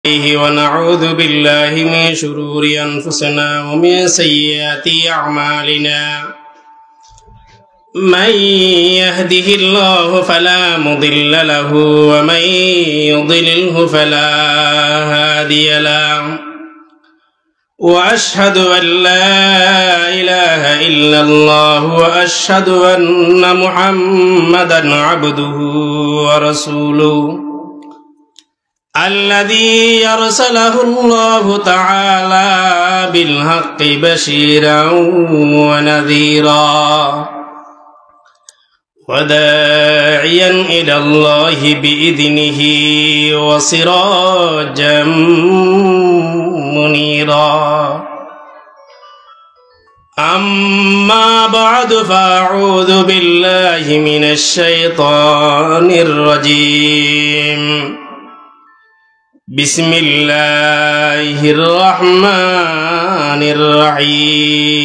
ونعوذ بالله من شرور أنفسنا ومن سيئات أعمالنا من يهده الله فلا مضل له ومن يضلله فلا هادي له وأشهد أن لا إله إلا الله وأشهد أن محمدا عبده ورسوله الذي أرسله الله تعالى بالحق بشيرا ونذيرا وداعيا إلى الله بإذنه وسراجا منيرا أما بعد فأعوذ بالله من الشيطان الرجيم بسم الله الرحمن الرحيم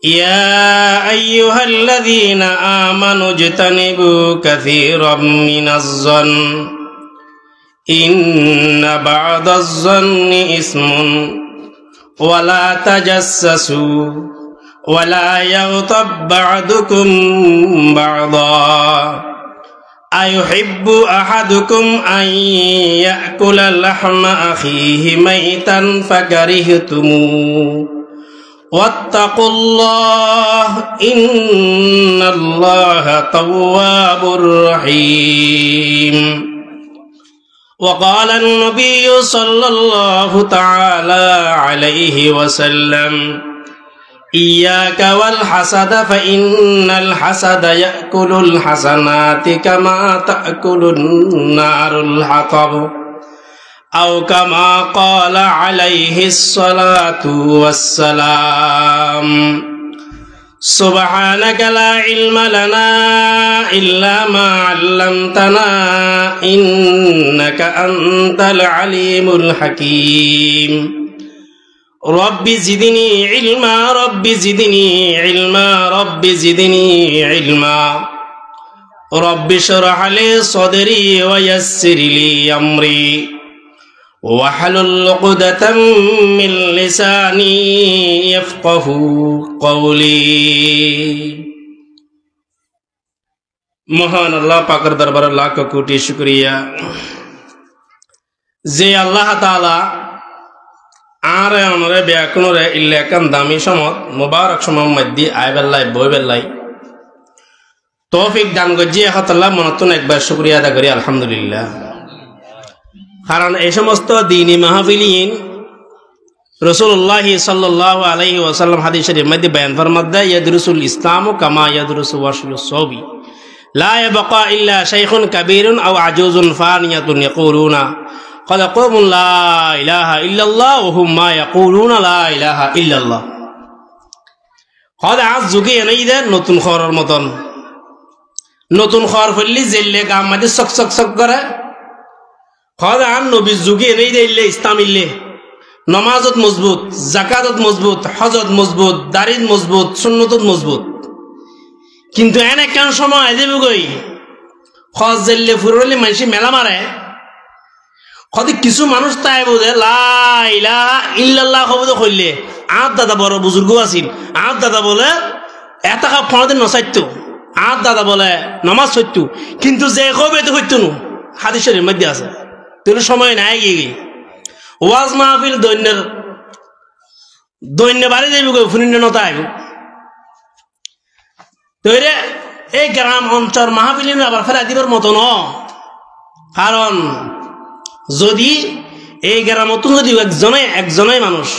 يا أيها الذين آمنوا اجتنبوا كثيرا من الظن إن بعض الظن إثم ولا تجسسوا ولا يغتب بعضكم بعضا أيحب أحدكم أن يأكل لحم أخيه ميتا فكرهتموه واتقوا الله إن الله تواب رحيم وقال النبي صلى الله تعالى عليه وسلم إياك والحسد فإن الحسد يأكل الحسنات كما تأكل النار الحطب أو كما قال عليه الصلاة والسلام سبحانك لا علم لنا إلا ما علمتنا إنك أنت العليم الحكيم رب زدني علما رب زدني علما رب زدني علما رب اشرح لي صدري ويسر لي أمري واحلل عقدة من لساني يفقه قولي মহান আল্লাহ পাকের দরবারে লাখ কোটি শুকরিয়া যে আল্লাহ তাআলা আর আমরে ব্যাকুনরে ইল্লাকান দামি সমত মুবারক সমম মধ্যে আইবেল্লাই বইবেল্লাই তৌফিক দান গজিয়ে হতাল্লাহ মনতুন একবার শুকরিয়া আদা করি আলহামদুলিল্লাহ। কারণ এই সমস্ত দ্বীনি মাহফিলিন রাসূলুল্লাহ সাল্লাল্লাহু আলাইহি ওয়াসাল্লাম হাদিস শরীফের মধ্যে বয়ান ফরমাতে ইয়াদরুসুল ইসলামু কামা ইয়াদরুসু ওয়াশলুস সাবি লা ইয়াবকা ইল্লা শাইখুন কাবীরুন আও আজুজুন ফানিয়াতুন ইয়াকুলুনা قد قوم لا إله إلا الله وهم ما يقولون لا إله إلا الله قد আজ যুগে এনেইদে নতুন খবরের মতন নতুন খবর ফেললি জেললে গাম মাঝে সক সক সক করে قد আন নবী যুগে এনেইদে ইল্লে ইসলাম ইল্লে নামাজত মজবুত যাকাতত মজবুত হজত মজবুত দাড়িত মজবুত সুন্নতত মজবুত কিন্তু এনে কেন সময় দেব গই খজ জেললে ফুরলি মানসি মেলা মারে কদি কিছু মানুষ তাই বোঝে লা ইলাহা ইল্লাল্লাহ শব্দ কইলে আর দাদা বড় বুজুর্গ আছিল আর দাদা বলে এটা কাপ ফোনদিন নসাইতো আর দাদা বলে নামাজ সইতো কিন্তু যে কবে তো হইতো না হাদিসের মধ্যে আছে তোর সময় নাই গিয়ে ওয়াজ মাহফিল দৈন্য বাড়ি যাইব গো ফুনিন্য নতা আইব তৈরে এই গ্রাম অঞ্চল মাহফিল আবার ফেলা দিবার মতো ন কারণ যদি এই গ্রামত যদি একজনই মানুষ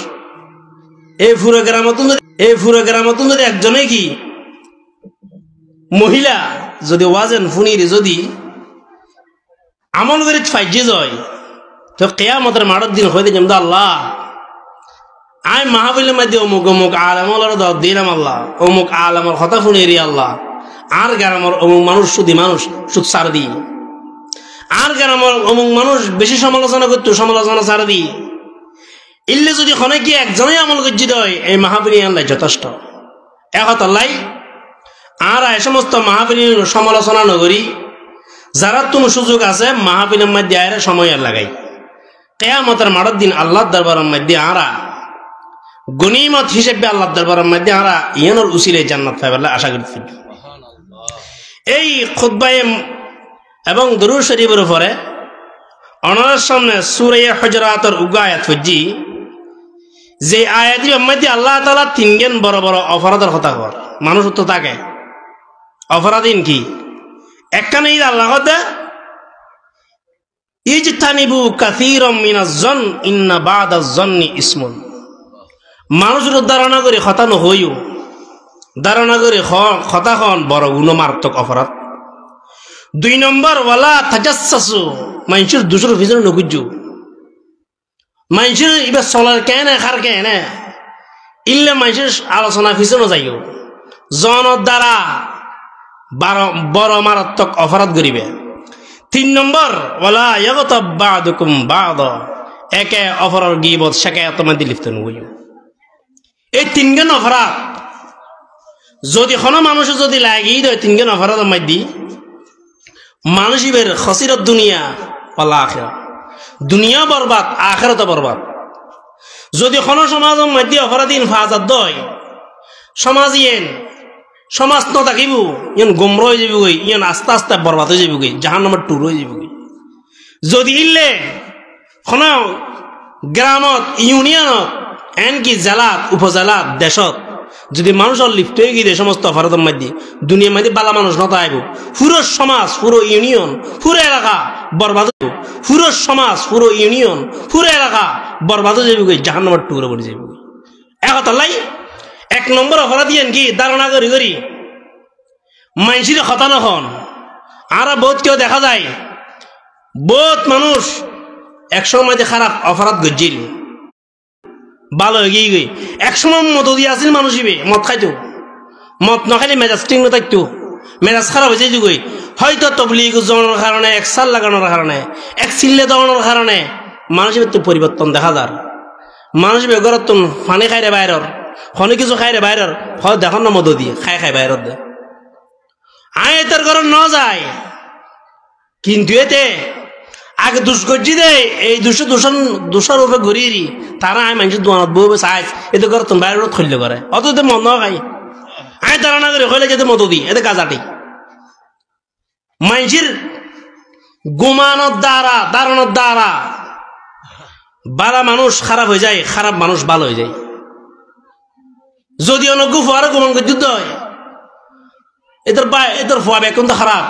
এই পুরো গ্রামত যদি একজনই কি মহিলা যদি ওয়াজেন ফুনির যদি আমল করে ফাইজে যায় তো কিয়ামতের মাঠের দিন হইতে যেমন আল্লাহ আই মাহফিলের মধ্যে অমুক অমুক আলামর দিলাম আল্লাহ অমুক আলামর কথা ফুনিরি আল্লাহ আর গ্রামের অমুক মানুষ সুদ সার দিই আর গ্রামের অমুক মানুষ বেশি সমালোচনা করতো সমালোচনা ছাড়া দিই ইল্লে যদি খনে কি একজনই আমল গজ্জিত হয় এই মাহফিল আল্লাহ যথেষ্ট এক আল্লাহ আর এই সমস্ত মাহফিল সমালোচনা নগরী যারা তুমি সুযোগ আছে মাহফিলের মধ্যে আয়ের সময় লাগাই কিয়ামতের মাঠের দিন আল্লাহর দরবারের মধ্যে আরা গনিমত হিসেবে আল্লাহর দরবারের মধ্যে আরা ইয়ানোর উসিলে জান্নাত পাইবার আশা করছি। এই খুতবায়ে এবং দুরূদ শরীফের উপরে অনার সামনে সূরা হুজুরাতের উগা আয়াত হজ্জি যে আয়াতের মধ্যে আল্লাহ তাআলা তিনজন বড় বড় অপরাধের কথা কর মানুষ তো থাকে অপরাধীন কি একখানে আল্লাহ কথা ইজতানিবু কাসীরাম মিনাজ জন ইন্না বাদাজ জন্নি ইসমুন মানুষের ধারণা করে কথা নহইও ধারণা করে কথা হন বড় গুণমারাত্মক অপরাধ। 2 নম্বর ওয়ালা তাজাসসু মানুষের দুসর ভিতরে নগুজু মানুষের এবার চলার কেন খার কেন ইল্লে মানুষের আলোচনা পিছনে যাইও জনের দ্বারা বড় মারাত্মক অপরাধ করিবে। 3 নম্বর ওয়ালা ইয়াগতাব বা'দুকুম বা'দ একে অপরের গীবত শিকায়ত মধ্যে লিপ্ত নইও। এই 3জন অপরাধ যদি কোনো মানুষ যদি লাগি দেয় 3জন অপরাধের মধ্যে মানুষের খসিরত দুনিয়া ওয়াল আখিরা দুনিয়া বরবাদ আখিরাত বরবাদ। যদি কোনো সমাজের মধ্যে অপরাধীন ফাজাত দয় সমাজ ন থাকিব ইয়ন গুমরা হয়ে যাবি গই ইয়ন আস্তে আস্তে বরবাদ হয়ে যাবি গই জাহান্নামের টুর হয়ে যাবি গই। যদি ইল্লে কোনো গ্রামত ইউনিয়নত এনকি জেলাত উপজেলাত দেশত যদি মানুষের লিপ্ত হয়ে গিয়ে সমস্ত অপরাধের মধ্যে দুনিয়ার মধ্যে বালা মানুষ নত আইব পুরো সমাজ পুরো ইউনিয়ন পুরো এলাকা বরবাদ হইব পুরো সমাজ পুরো ইউনিয়ন পুরো এলাকা বরবাদ হয়ে যাবি গই জাহান্নামের টুরে পড়ে যাবি গই। একতালাই 1 নম্বর অপরাধী কি ধারণা করি করি মানুষের কথা নখন আর বহুত কেউ দেখা যায় বহুত মানুষ একসময় মধ্যে খারাপ অপরাধ গজিল ভালো হয়ে গিয়ে গই একসময় মত দিয়ে আসিল মানুষ মদ খাইতো মদ নখাইলে মেজাজ ঠিক না থাকতো মেজাজ খারাপ হয়ে যাইতো গই হয়তো তবলিগ জমানোর কারণে এক সাল লাগানোর কারণে এক চিল্লে দেওয়ানোর কারণে মানুষের তো পরিবর্তন দেখা যার মানুষ বেগর তো পানি খাইরে বাইরের খনে কিছু খাইরে বাইরের হয় দেখুন না মদ দিয়ে খাই বাইরের দে আয় এটার ঘর ন যায় কিন্তু এতে আগে দুষ করছি দে এই দুশোর উপরে ঘুরিয়ে তারা আয় মানুষের দোয়ানত বউ চাই এতে করে তুমি বাইরে খুললে করে অত মদ ন খাই আয় ধারণা করে হইলে যেতে মতো দিই এতে কাজাটি মানুষের গুমানোর দ্বারা দাঁড়ানোর দ্বারা বালা মানুষ খারাপ হয়ে যায় খারাপ মানুষ ভালো হয়ে যায়। যদি অনেক গুফ আরো গুমান যুদ্ধ হয় এদের ফুয়া ব্যাকুণ তো খারাপ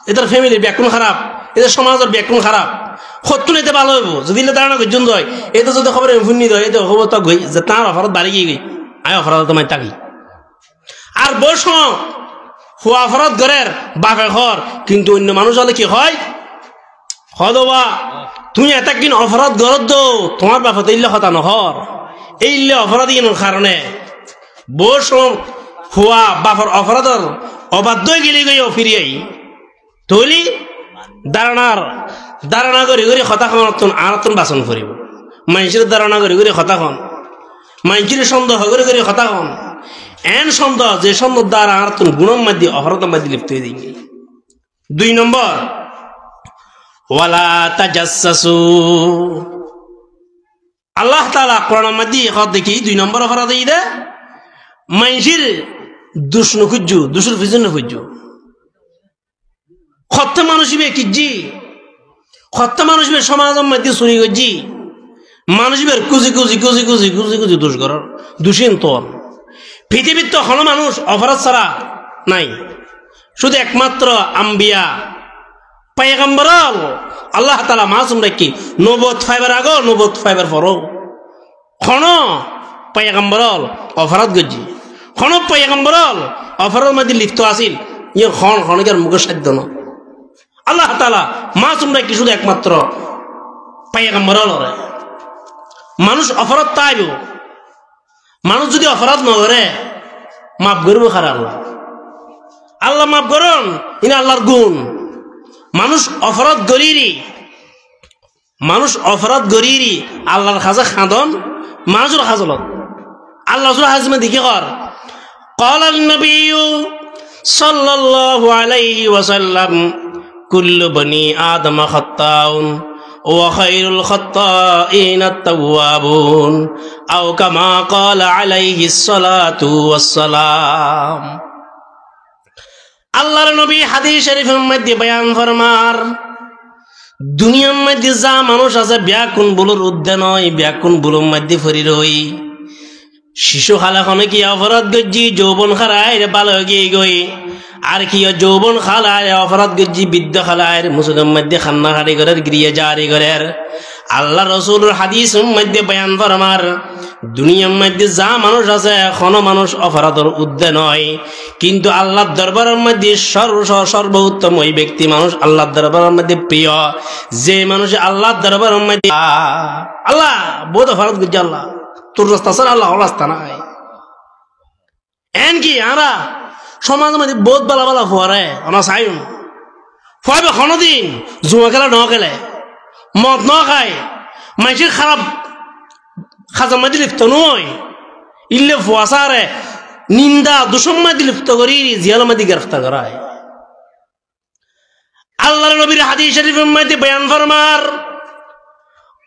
এদের ফ্যামিলির ব্যাকুণ খারাপ এদের সমাজের ব্যাকুণ খারাপ সত্য এতে ভালো হইব যদি ধারণা যুদ্ধ হয় এতে যদি খবর ফুন্নি দেয় এতে খবর তো গই যে তার অপরাধ বাড়ি গিয়ে গই আয় অপরাধ তোমায় তাকি আর বয়স ফুয়া অপরাধ ঘরের বাপে ঘর কিন্তু অন্য মানুষ হলে কি হয় হদবা তুমি এটা কিন অপরাধ গরত দো তোমার বাপে তো ইল্লে কথা নহর এই ইল্লে অপরাধী কারণে বয়স ফুয়া বাপর অপরাধর অবাধ্য গেলে গই ফিরিয়ে তৈলি ধারণা করি করি কথা খন আর বাসন করিব মানুষের ধারণা করি করি কথা খন মানুষের সন্দেহ করে করি কথা খন এন সন্দেহ যে সন্দেহ দ্বারা আর গুণের মধ্যে অপরাধের মধ্যে লিপ্ত হয়ে দিই। 2 নম্বর ওয়ালা তাজাসসু আল্লাহ তাআলা কোরআনের মধ্যে কথা দেখি 2 নম্বর অপরাধ এই দে মানুষের দুষ নখুজ্জু দুষের পিছনে নখুজ্জু কত মানুষ কিজি কত মানুষ সমাজের মধ্যে চুরি করছি মানুষ কুজি কুজি কুজি কুজি কুজি কুজি দোষ করার দোষীন তোর পৃথিবীর তো কোনো মানুষ অপরাধ ছাড়া নাই শুধু একমাত্র আম্বিয়া পয়গম্বর আল্লাহ তাআলা মাসুম রাখি নবুয়ত ফাইবার আগো নবুয়ত ফাইবার পরও কোনো পয়গম্বর অপরাধ করছি কোনো পয়গম্বর অপরাধের মধ্যে লিপ্ত আছিল ইয়ে ক্ষণিকের মুখের সাধ্য না আল্লাহ তাআলা মাসুম রাখি শুধু একমাত্র পয়গম্বর মানুষ অপরাধ তাইব মানুষ যদি অপরাধ না করে মাফ করবো খারা আল্লাহ মাফ করুন ইনি আল্লাহর গুণ মানুষ অপরাধ গরিরি আল্লাহর খাজা খাদন মানুষের খাজলত আল্লাহ হাজমে দেখি কর قال النبي صلى الله عليه وسلم কুল্লু বনি আদম খাত্তাউন ওয়া খায়রুল খাত্তাইন আত-তাওয়াবুন আও কামা ক্বালা আলাইহিস সালাতু ওয়াস সালাম। আল্লাহর নবী হাদিস শরীফের মধ্যে বয়ান ফরমার, দুনিয়ার মধ্যে যা মানুষ আছে ব্যাকুন বুলুর উদ্যান নয়, ব্যাকুন বুলুর মধ্যে ফরি রই। শিশু খালাখনে কি অপরাধ গজ্জি যৌবন খারায় ভালো গিয়ে গই, আর কি যৌবন খালায় অপরাধ গজ্জি বৃদ্ধ খালায় মুসলিম মধ্যে খান্না হাড়ি ঘরের গিয়ে জারি ঘরের। আল্লাহ রসুলের হাদিস মধ্যে বয়ান ফরমার, দুনিয়ার মধ্যে যা মানুষ আছে কোনো মানুষ অপরাধের উদ্যান নয়, কিন্তু আল্লাহর দরবারের মধ্যে সর্বোত্তম ওই ব্যক্তি মানুষ আল্লাহর দরবারের মধ্যে প্রিয়, যে মানুষ আল্লাহর দরবারের মধ্যে আল্লাহ বহুত অপরাধ করছে, আল্লাহ তোর রাস্তা স্যার আল্লাহ রাস্তা নাই। এন কি আমরা সমাজের মধ্যে বহুত বালা বালা ফুয়ারে আমরা চাই ফুয়াবে কোনোদিন জুয়া খেলা ন খেলে, মদ ন খায়, মানুষের খারাপ খাজার মধ্যে লিপ্ত নয়, ইল্লে ফুয়াশারে নিন্দা দূষণ মধ্যে লিপ্ত করি জিয়ালের মধ্যে গ্রেফতার করায়। আল্লাহর নবীর হাদিস শরীফের মধ্যে বয়ান ফরমার,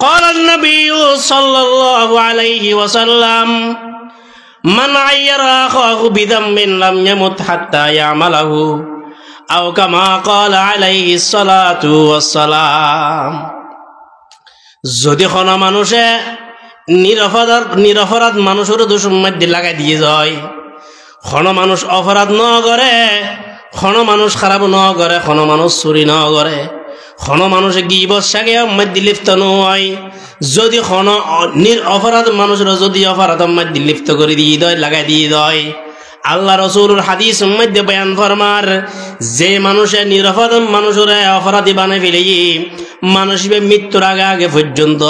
قال النبي صلى الله عليه وسلم من عير أخاه بذنب لم يمت حتى يعمله أو كما قال عليه الصلاة والسلام। যদি কোনো মানুষে নিরপরাধ মানুষের দোষের মধ্যে লাগাই দিয়ে যায়, কোনো মানুষ অপরাধ ন করে, কোনো মানুষ খারাপ ন করে, কোনো মানুষ চুরি ন করে, কোনো মানুষ গিবত সাগে মধ্যে লিপ্ত নয়, যদি কোনো অপরাধ মানুষের যদি অপরাধ মধ্যে লিপ্ত করে দিয়ে দেয় লাগাই দিয়ে দেয়, আল্লাহ রসুলের হাদিস মধ্যে বয়ান ফরমার, যে মানুষে নিরপরাধ মানুষের অপরাধী বানাই ফেলে মানুষের মৃত্যুর আগে আগে পর্যন্ত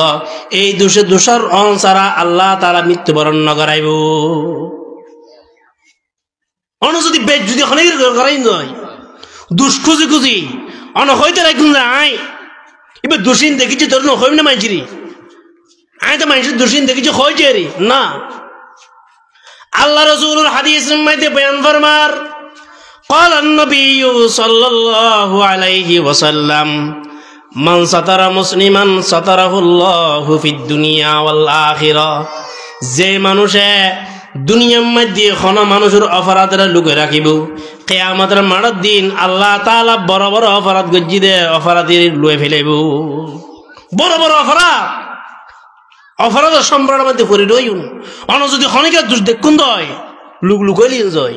এই দোষর অনুসারা আল্লাহ তারা মৃত্যুবরণ ন করাইব। অন যদি বেশ যদি অনেক করাই যায় দুষ খুঁজি খুঁজি অন হইতে রাখুন না, আয় এবার দোষীন দেখেছি তোর হইব না মাইছিরি, আয় তো মানুষের দোষীন দেখেছি হয়েছে রে না। আল্লাহ রসুলের হাদিস মধ্যে বয়ান ফরমার, قال النبي صلى الله عليه وسلم من ستر مسلما ستره الله في الدنيا والآخرة। যে মানুষে দুনিয়ার মধ্যে কোনো মানুষের অপরাধের লুকে রাখিব, কিয়ামতের মাঠের দিন আল্লাহ তাআলা বড় বড় অপরাধ গজ্জি দে অপরাধীর লুয়ে ফেলাইব। বড় বড় অপরাধের সম্প্রদায়ের মধ্যে পড়ে রইন, অন যদি ক্ষণিকার দোষ দেখুন দয় লুক লুকাইলি যায়,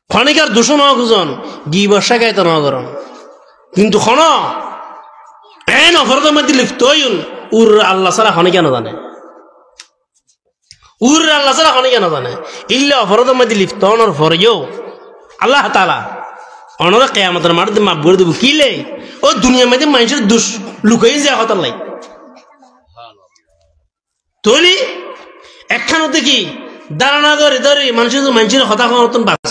ক্ষণিকার দোষ ন খুঁজন গিবত শাখায়ত ন করন, কিন্তু ক্ষণ এন অপরাধের মধ্যে লিপ্ত হইন উর আল্লাহ ছাড়া ক্ষণিকা না জানে, উর আল্লাহ ছাড়া ক্ষণিকা না জানে, ইল্লে অপরাধের মধ্যে লিপ্ত হওয়ার পরেও আল্লাহ তাআলা অনরা কিয়ামতের মাঠে মাফ করে দেব। কিলে ও দুনিয়ার মধ্যে মানুষের দোষ লুকাই যায় হতার লাই তৈলি একখান দেখি দাঁড়ানা করে ধরে মানুষের হতা নতুন বাঁচ।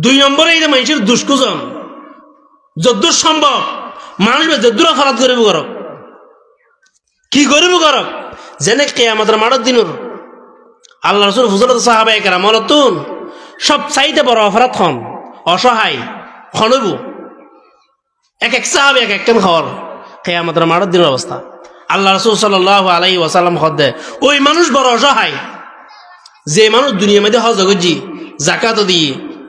দুই নম্বরে এই যে মানুষের দুষ্কুজন যদ্দূর সম্ভব মানুষ যদ্দূর অপরাধ করিব করক, কি করিব করক, যেনে কিয়ামতের মাঠের দিনের আল্লাহ রাসূল হুজুরত সাহাবায়ে কেরাম নতুন সব চাইতে বড় অপরাধ খন অসহায় খনব এক এক সাহাবী এক একখান খবর কিয়ামতের মাঠের দিনের অবস্থা। আল্লাহ রাসূল সাল্লাল্লাহু আলাইহি ওয়াসাল্লাম খদ্দে ওই মানুষ বড় অসহায় যে মানুষ দুনিয়ার মধ্যে হজ গজি যাকাত দি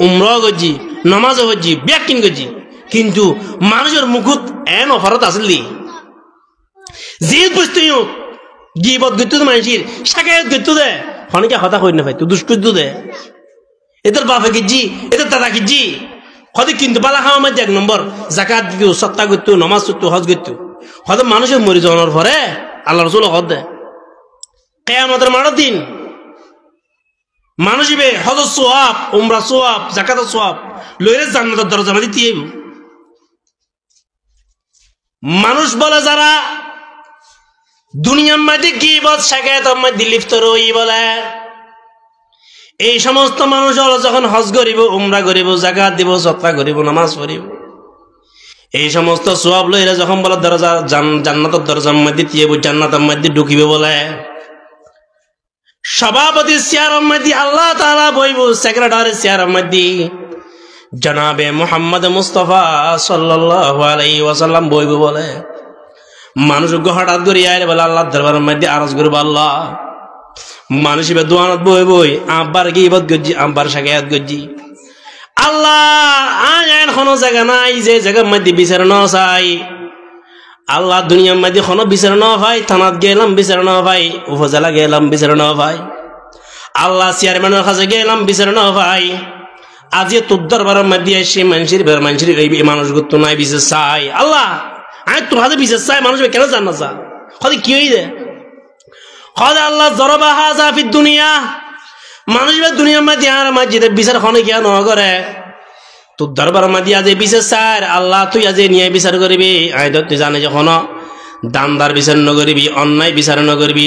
উমরা গজি নামাজ গজি ব্যাকিন গজি, কিন্তু মানুষের মুখত এন অপরাধ আসল যে বুঝতে গিবত গিত মানুষের শাকায়ত গিত দে অনেকে হতা করি না ভাই তুই দুষ্কৃত দে এদের বাপে গেছি এদের দাদা গেছি হয়তো, কিন্তু বালা খাওয়ার মধ্যে এক নম্বর জাকাত দিত সত্তা করতো নমাজ করতো হজ করতো, হয়তো মানুষের মরি যাওয়ার পরে আল্লাহ রাসূল হদ দেয় কিয়ামতের মাঠের দিন মানুষ হজ সোয়াব উমরা সোয়াব জাকাত সোয়াব লইরে জান্নাতের দরজা মধ্যে দিয়ে মানুষ বলে যারা দুনিয়ার মধ্যে গীবত শাকায়াতের মধ্যে লিপ্ত রই বলে, এই সমস্ত মানুষ যখন হজ করিব উমরা করিব জাকাত দিব সদকা করিব নামাজ পড়িব, এই সমস্ত সোয়াব লইরা যখন বলে দরজা জান্নাতের দরজার মধ্যে দিয়ে জান্নাতের মধ্যে ঢুকিবে বলে, সভাপতি চেয়ারের মধ্যে আল্লাহ তাআলা বইব সেক্রেটারি চেয়ারের মধ্যে জনাবে মুহাম্মদ মুস্তাফা সাল্লাল্লাহু আলাইহি ওয়াসাল্লাম বইব বলে মানুষ হঠাৎ করে আইলে বলে আল্লাহর দরবারের মধ্যে আরজ করব আল্লাহ মানুষ এবার দোয়ানত বই আব্বার গীবত গজ্জি আব্বার শাকায়াত গজ্জি আল্লাহ আজ কোনো জায়গা নাই যে জায়গার মধ্যে বিচার না চাই আল্লাহ দুনিয়ার মধ্যে কোনো বিচার না ভাই থানাত গেলাম বিচার না ভাই উপজেলা গেলাম বিচার না ভাই আল্লাহ চেয়ারম্যানের কাছে গেলাম বিচার না ভাই আজ তোর দরবারের মধ্যে এসে মানুষের এই মানুষ গুরুত্ব নাই বিচার চাই আল্লাহ আমি তোর হাতে বিচার চাই মানুষ কেন জান না চা হয়তো কি হয়ে যায় হয়তো আল্লাহ জরবা হাজা ফির দুনিয়া মানুষ দুনিয়ার মধ্যে আর মসজিদে বিচার খনে কেন ন করে তোর দরবার মধ্যে আজ বিচার চাই আল্লাহ তুই আজ নিয়ে বিচার করবি আই তুই জানে যখন দামদার বিচার ন করবি অন্যায় বিচার ন করবি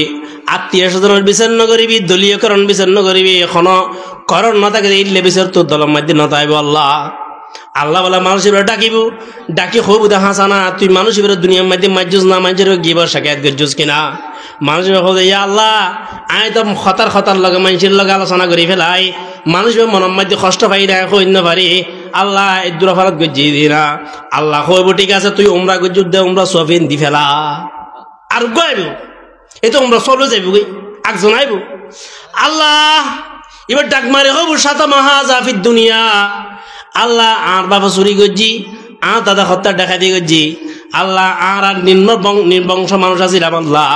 আত্মীয় স্বজনের বিচার ন করবি দলীয়করণ বিচার ন করবি এখন করণ না থাকে ইল্লে বিচার তোর দলের মধ্যে ন তাইব আল্লাহ আল্লাহ বলে মানুষের ডাকিব ডাকি হবু দে হাসানা তুই মানুষের দুনিয়ার মধ্যে মাজুস না মানুষের গিবার শাকায়াত গজ্জুস কিনা মানুষের হলে ইয়া আল্লাহ আয় তো খতার লগে মানুষের লগে আলোচনা করি ফেলাই মানুষের মনের মধ্যে কষ্ট পাই না হইন পারি আল্লাহ এই দুরাফারত গজ্জি দি না আল্লাহ হইব ঠিক আছে তুই উমরা গজ্জুদ দে উমরা সফিন দি ফেলা আর গাইব এই তো উমরা সব যাইব গই একজন আইব আল্লাহ এবার ডাক মারে হবু সাতা মাহাজাফিদ দুনিয়া আল্লাহ আর বাবা চুরি গজ্জি আর দাদা হত্যা ডাকাতি গজ্জি আল্লাহ আর নির্বংশ মানুষ আছে আল্লাহ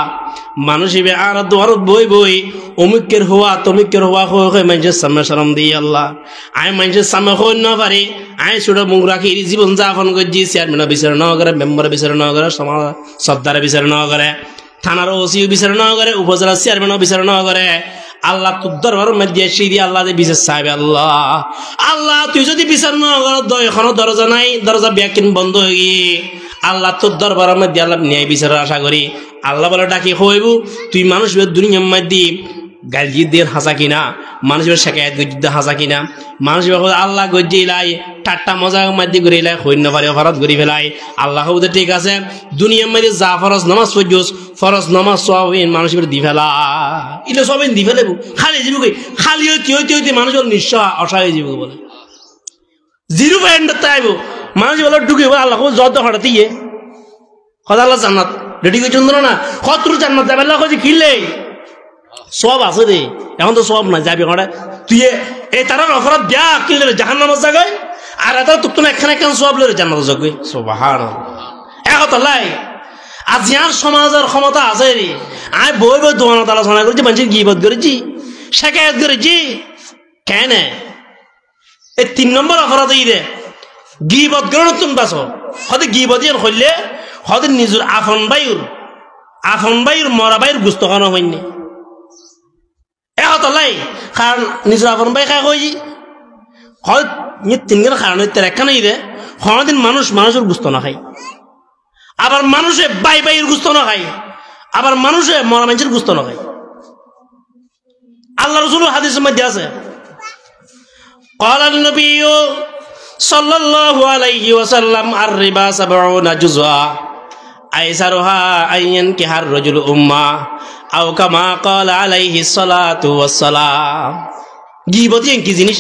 মানুষ হিবে আর দোয়ারত বই অমুকের হওয়া তমুকের হওয়া হয়ে মানুষের সামনে শরম দিই আল্লাহ আয় মানুষের সামনে হই না পারি আয় ছোট মুখ রাখি জীবন যাপন করছি চেয়ারম্যানের বিচার ন করে মেম্বারের বিচার ন করে সমাজ সর্দারের বিচার ন করে থানার ওসিও বিচার ন করে উপজেলার চেয়ারম্যানও বিচার ন করে আল্লাহ তোর দরবারের মধ্যে এসে দিয়ে আল্লাহ বিচার চাইবে আল্লাহ আল্লাহ তুই যদি বিচার না কর এখনো দরজা নাই দরজা ব্যাকিন বন্ধ হয়ে গিয়ে আল্লাহ তোর দরবারের মধ্যে আল্লাহ ন্যায় বিচারের আশা করি আল্লাহ বলে ডাকি হইব তুই মানুষ দুনিয়ার মধ্যে গালজি দিয়ে হাসা কিনা মানুষের শেখায়ত গজ্জিতে হাসা কিনা মানুষ আল্লাহ গজ্জি লাই ঠাট্টা মজা মধ্যে ঘুরে লাই হইন্য পারে ফরজ ঘুরি ফেলাই আল্লাহ ঠিক আছে দুনিয়ার মধ্যে যা ফরজ নামাজ পড়ছিস ফরজ নামাজ সবিন মানুষের দি ফেলা এটা সবিন দি ফেলে খালি যাবো খালি হইতে মানুষের নিঃস্ব অসহায় হয়ে যাবো বলে জিরো পয়েন্ট আইব মানুষ বলে ঢুকে আল্লাহ যত হঠাৎ ইয়ে হজা আল্লাহ জান্নাত রেডি করে চন্দ্র না শত্রু জান্নাত যাবে আল্লাহ কইছে কিনলে সব আছে রে এখন তো সব না যাবি কটা তুই এই তার অপরাধ দিয়া কিনলে জাহান্নামের জায়গায় আর এটা তো তুমি একখানে একখান সব লরে জান্নাতের জায়গায় সুবহানাল্লাহ এখন লাই আজ ইয়ার সমাজের ক্ষমতা আছে রে আয় বই দোয়ানত আলোচনা করেছি মানুষের গীবত করেছি শেখায়ত করেছি কেন এই 3 নম্বর অপরাধ এই রে গীবত করে নতুন বাস হয়তো গীবত ইয়ান হইলে হয়তো নিজের আফন বাইর মরা বাইর গুস্ত খানো হয়নি লাই কারণ নিজের আপন বাই খাই কই হয় 3 দিন কারণ তার একখানে রে হদিন মানুষের গুস্ত না খাই আবার মানুষে বাইর গুস্ত না খাই আবার মানুষে মরা মানুষের গুস্ত না খাই আল্লাহ রাসূল হাদিসের মধ্যে আছে قال النبي صلى الله عليه وسلم الربا 70 جزءا ايسرها ان ينكح الرجل امه আও কামা قال عليه الصلاه والسلام গীবত কি জিনিস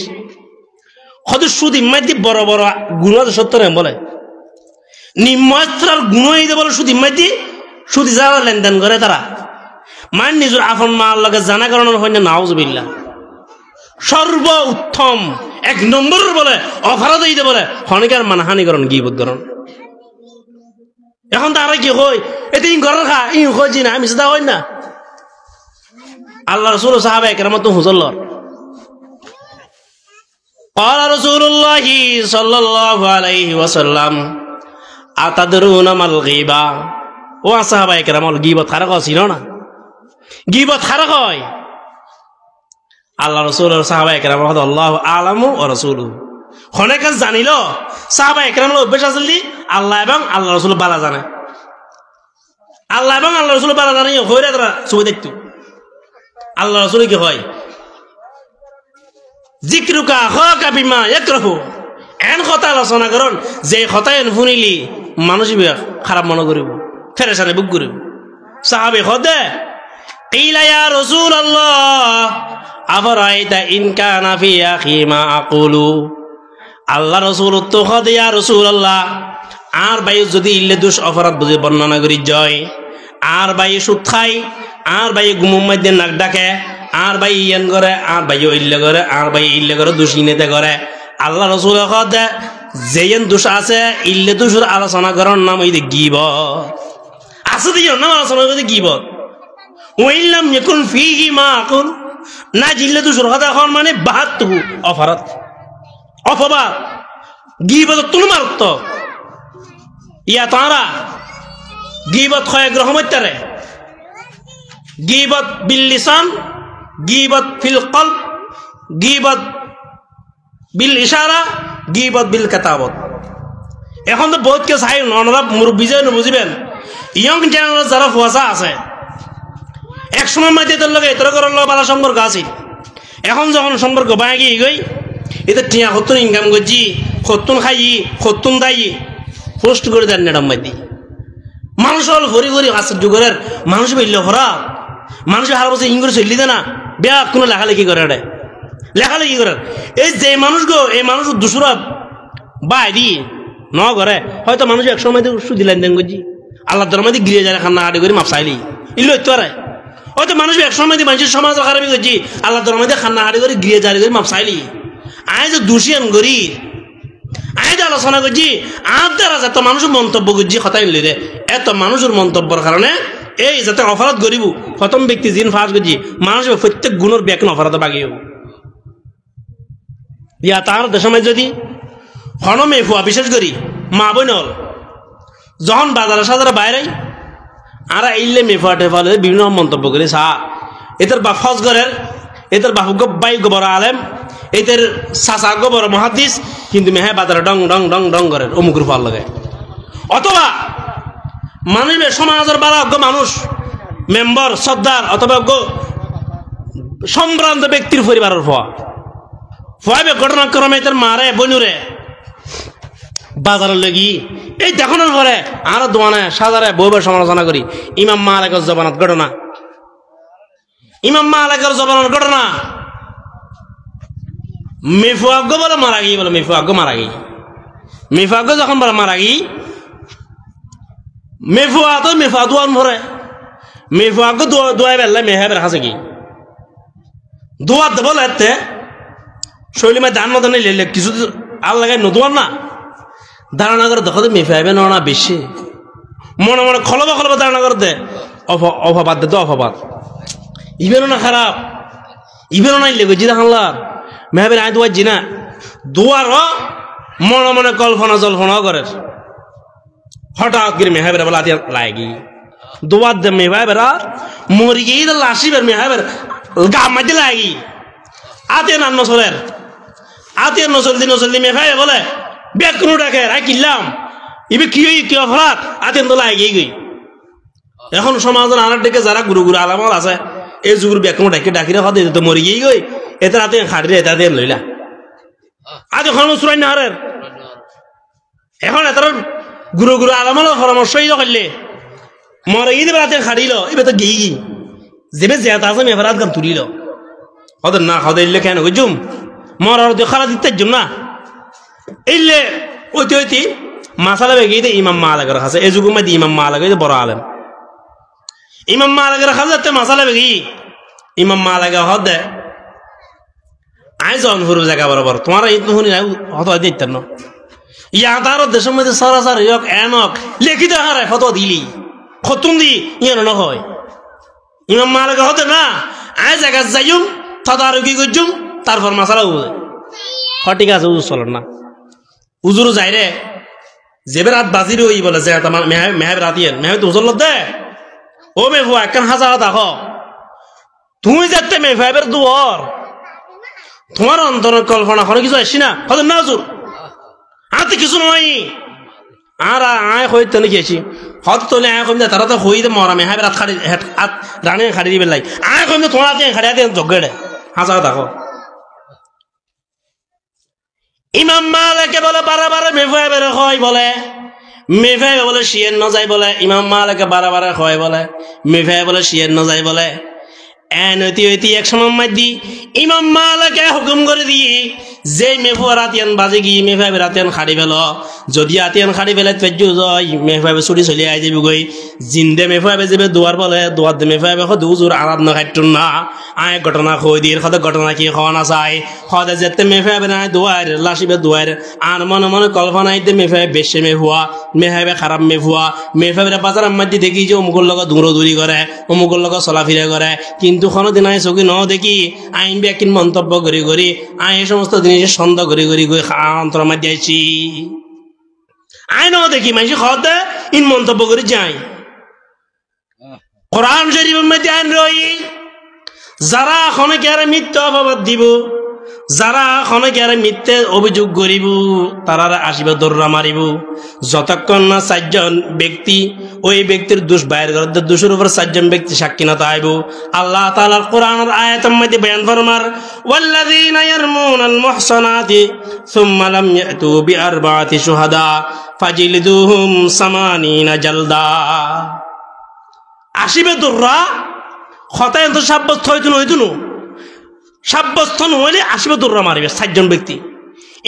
হয়তো সুদ ইমাইতে বড় বড় গুণ সত্তর বলে নিম্নস্তর গুণ হইতে বলে সুদ ইমাইতে সুদ যারা লেনদেন করে তারা মান নিজের আপন মার লগে জানা কারণের হয় না নাউজুবিল্লাহ সর্ব উত্তম 1 নম্বর বলে অপরাধ হইতে বলে হনিকার মানহানিকরণ গীবতকরণ এখন তারা কি কই এতে ঘরের খা ই কইছি না আমি সেটা হই না আল্লাহ রাসূল সাহাবায়ে কেরাম তো হুজুরলর قال رسول الله صلى الله عليه وسلم اتدرون ما الغيبه ও সাহাবায়ে কেরাম গীবত খারাপ ছিল না গীবত খারাপ হয় আল্লাহ রাসূল আর সাহাবায়ে কেরাম আল্লাহু আলামু ওয়া রাসূলুহু অনেকে জানিল সাহাবায়ে কেরাম অভ্যাস আছিল আল্লাহ এবং আল্লাহ রাসূল বালা জানে আল্লাহ এবং আল্লাহ রাসূল বালা জানে হইরা তারা ছবি দেখতো আল্লাহ রাসূল কি হয় জিকরুকা খাকা বিমা ইয়াকরাহু এন কথা আলোচনা করুন যে কথা এন শুনিলি মানুষ খারাপ মনে করিব ফেরেশানে বুক করিব সাহাবী খদে কিলা ইয়া রাসূলুল্লাহ আফরাইতা ইন কানা ফি আখি মা আকুলু আল্লাহ রাসূল তো খদে ইয়া রাসূলুল্লাহ আর ভাই যদি ইল্লে দোষ অপরাধ বুঝে বর্ণনা করি জয় আর ভাই সুদ খাই আর ভাই গুমুম মধ্যে নাক ডাকে আর ভাই ইয়ান করে আর ভাই ইল্লে করে আর ভাই ইল্লে করে দোষ ইনেতে করে আল্লাহ রাসূল খদে যেন দোষ আছে ইল্লে দোষের আলোচনা করার নাম এই গীবত আছে দিও নাম আলোচনা করে গীবত ওয়াইল্লাম ইয়াকুন ফীহি মাকুন না জিল্লে দোষের কথা এখন মানে বাহাত্তু অপরাধ অপবাদ গীবত তুল মারত ইয়া তারা গীবত হয় গ্রহমত্যারে গীবত বিল লিসান গীবত ফিল কলব গীবত বিল ইশারা গীবত বিল কিতাবত এখন তো বহুত কে চাই ননরা মুরব্বী যায় বুঝিবেন ইয়ং জেনারেল যারা ফুয়াশা আছে এক সময় মাঝে তোর লগে এতর করার ভালো সম্পর্ক আছে এখন যখন সম্পর্ক বাঁ গিয়ে গই এটা টিয়া কতন ইনকাম করছি কতন খাই কতন দায়ী পোস্ট করে দেন ম্যাডাম মাইদি মানুষ হল ঘুরি ঘুরি আশ্চর্য করার মানুষ বলল খারাপ মানুষ হার বছর ইংরেজি চললি দে না বেয়া কোনো লেখালেখি করে রে লেখালেখি করার এই যে মানুষ গো এই মানুষ দুসরা বাই দি ন করে হয়তো মানুষ একশো মাইতে সুদি লেনদেন করছি আল্লাহ ধর্মাদি গিয়ে যায় খান্না আড়ি করে মাপসাইলি ইল্লো হইতে পারে হয়তো মানুষ একশো মাইতে মানুষের সমাজ খারাপই করছি আল্লাহ ধর্মাদি খান্না আড়ি করে গিয়ে জারি করে মাপসাইলি আয় যে দোষী আন করি আয় যে আলোচনা করছি আর দ্বারা এত মানুষ মন্তব্য করছি হতাই মিলি রে এত মানুষের মন্তব্যের কারণে এই যাতে অপরাধ করিব প্রথম ব্যক্তি জিন ফাঁস করছি মানুষের প্রত্যেক গুণের ব্যাখ্যা অপরাধ বাগিয়ে ইয়া তার দেশমায় যদি হনমে ফুয়া বিশেষ করি মা বোন হল যখন বাজারে সাজারে বাইরে আর ইল্লে মেফুয়া টেফালে বিভিন্ন মন্তব্য করে সা এদের বা ফজ ঘরের এদের বাহু বাই গোবর আলেম এদের চাচা গোবর মহাদিস কিন্তু মেহে বাজারে ডং ডং ডং ডং করে অমুকের ফল লাগে অথবা মানুষের সমাজের বারাজ্ঞ মানুষ মেম্বার সর্দার অথবা সম্ভ্রান্ত ব্যক্তির পরিবারের ফোয়া ফোয়াবে ঘটনাক্রমে তার মারে বনুরে বাজারের লেগি এই দেখানোর পরে আরো দোয়ানে সাজারে বইবার সমালোচনা করি ইমাম মালিকের জবানত ঘটনা ইমাম মালিকের জবানের ঘটনা মেফুয়াগ্য বলে মারা গিয়ে বলে মেফুয়াগ্য মারা গিয়ে মেফুয়াগ্য যখন বলে মারা গিয়ে মেফুয়া তো মেফুয়া দোয়ান ভরে মেফুয়াগ্য দোয়াই বেললে মেহাবের হাসে কি দোয়াত দেবো এতে শৈলীমায় দান মতো নিলে কিছু আর লাগাই নদুয়ার না ধারণা করে দেখো মেফাইবে না বেশি মনে মনে খলবা খলবা ধারণা করে দে অভাবাদ দে তো অভাবাদ ইবেরও না খারাপ ইবেরও নাই লেগে জিরা হানলার মেহাবের আয় দোয়ার জিনা দোয়ারও মনে মনে কল্পনা জল্পনা করে হঠাৎ করে মেহাবের বলা লাগি দোয়ার দে মেহাবের মরি গিয়ে লাসিবের মেহাবের গা মাঝে লাগি আতে না নসলের আতে নসলদি নসলদি মেফাই বলে বেকুনো ডাকে রাই কিনলাম ইবে কি কি অপরাধ আতেন তো লাগে গই এখন সমাজের আনার দিকে যারা গুরু গুরু আলামল আছে এই যুগুর বেকুনো ডাকে ডাকি রাখা দিয়ে তো মরি গই এতে রাতে খাড়ি এটা দিয়ে লইলা আজ এখন সুরাই না হারের এখন এত গুরু গুরু আলামল পরামর্শই করলে মরে গিয়ে রাতে খাড়িল এবার তো গিয়ে যেবে জেতা আছে মেফারাত গান তুলিল ওদের না খাওয়া দিলে কেন বুঝুম মরার দিয়ে খারা দিতে না ইল্লে ওইতে ওইতে মাসালা বেগিয়ে ইমাম মালিকের কাছে এই যুগের মধ্যে ইমাম মালিক বড় আলেম ইমাম মালিকের কাছে মাসালা বেগি ইমাম মালিক হদ দে আই জন ফুরু জায়গা বরাবর তোমার এই তো শুনি না হত দিতেন না ইয়া তার দেশের মধ্যে সরাসর ইয়ক এনক লিখিত হারে ফটো দিলি খতুন দি ইয়ে না হয় ইমাম মালিক হতে না আই জায়গা যাইম তদারকি করছুম তারপর মাসালা বুঝে ঠিক আছে উজুর চলেন না উজুর যাই রে যেবে রাত বাজির ওই বলে যে মেহাব রাতিয়েন মেহাব তো উজর দে ও মেফু একখান হাজার দেখো তুমি যাতে মেফাইবের দুয়ার তোমার অন্তরের কল্পনা করে কিছু আসছি না হয়তো না উজুর আতে কিছু নয় আর আয় হইতে নাকি আছি হয়তো তোলে আয় কমে তারা তো হইতে মরা মেহাবের রাত খাড়ি রানে খাড়ি দিবে লাই আয় কমে তোমার খাড়িয়া দিয়ে জগে হাজার দেখো ইমাম মালিক বলে বারে মেফাইবের হয় বলে মেফাই বলে শিয়ের ন যায় বলে ইমাম মালিক বারে হয় বলে মেফাই বলে শিয়ের ন যায় বলে এনতি হইতি এক সময় মাই দি ইমাম মালিক হুকুম করে দিয়ে যে মেফুয়া রাতিয়ান বাজে গিয়ে মেফাবে রাতিয়ান খাড়ি ফেল যদি আতিয়ান খাড়ি ফেলে তেজু যায় মেফাবে ছুটি চলি আই যাবি গই জিন্দে মেফাবে যাবে দুয়ার বলে দুয়ার দে মেফাবে সদ উজুর আরাধনা খাইটুন না আয় ঘটনা খই দিয়ে সদ ঘটনা কি খাওয়া না চাই সদে যেতে মেফাবে না দুয়ার লাসিবে দুয়ার আর মনে মনে কল্পনা আইতে মেফাবে বেশে মেফুয়া মেফাবে খারাপ মেফুয়া মেফাবে বাজার মাঝে দেখি যে অমুকর লগত দৌড়দৌড়ি করে অমুকর লগত চলাফিরা করে কিন্তু কোনোদিন আই চকি ন দেখি আইন ব্যাকিন মন্তব্য করি করি আই এই সমস্ত জিনিসের সন্দেহ করি করি গই অন্তর মাঝে আইছি আই ন দেখি মানুষ খাওয়াতে ইন মন্তব্য করে যাই কোরআন শরীফের মধ্যে আইন রই যারা খনকে আর মিথ্যা অপবাদ দিব যারা খনকে আর মিথ্যে অভিযোগ করিব তারা আসিবে দৌড়া মারিব যতক্ষণ না 4 জন ব্যক্তি ওই ব্যক্তির দোষ বাইর করে দোষের উপর 4 জন ব্যক্তি সাক্ষী না তাইব আল্লাহ তাআলার কোরআনের আয়াতের মধ্যে বয়ান ফরমার ওয়াল্লাযীনা ইয়ারমুনাল মুহসানাতি সুম্মা লাম ইয়াতু বিআরবাআতি শুহাদা ফাজিলদুহুম 80 জালদা আসিবে দৌড়া খতায় তো সাব্যস্ত হইতুন সাব্যস্ত হইলে আসিবে দৌড়া মারিবে 4 জন ব্যক্তি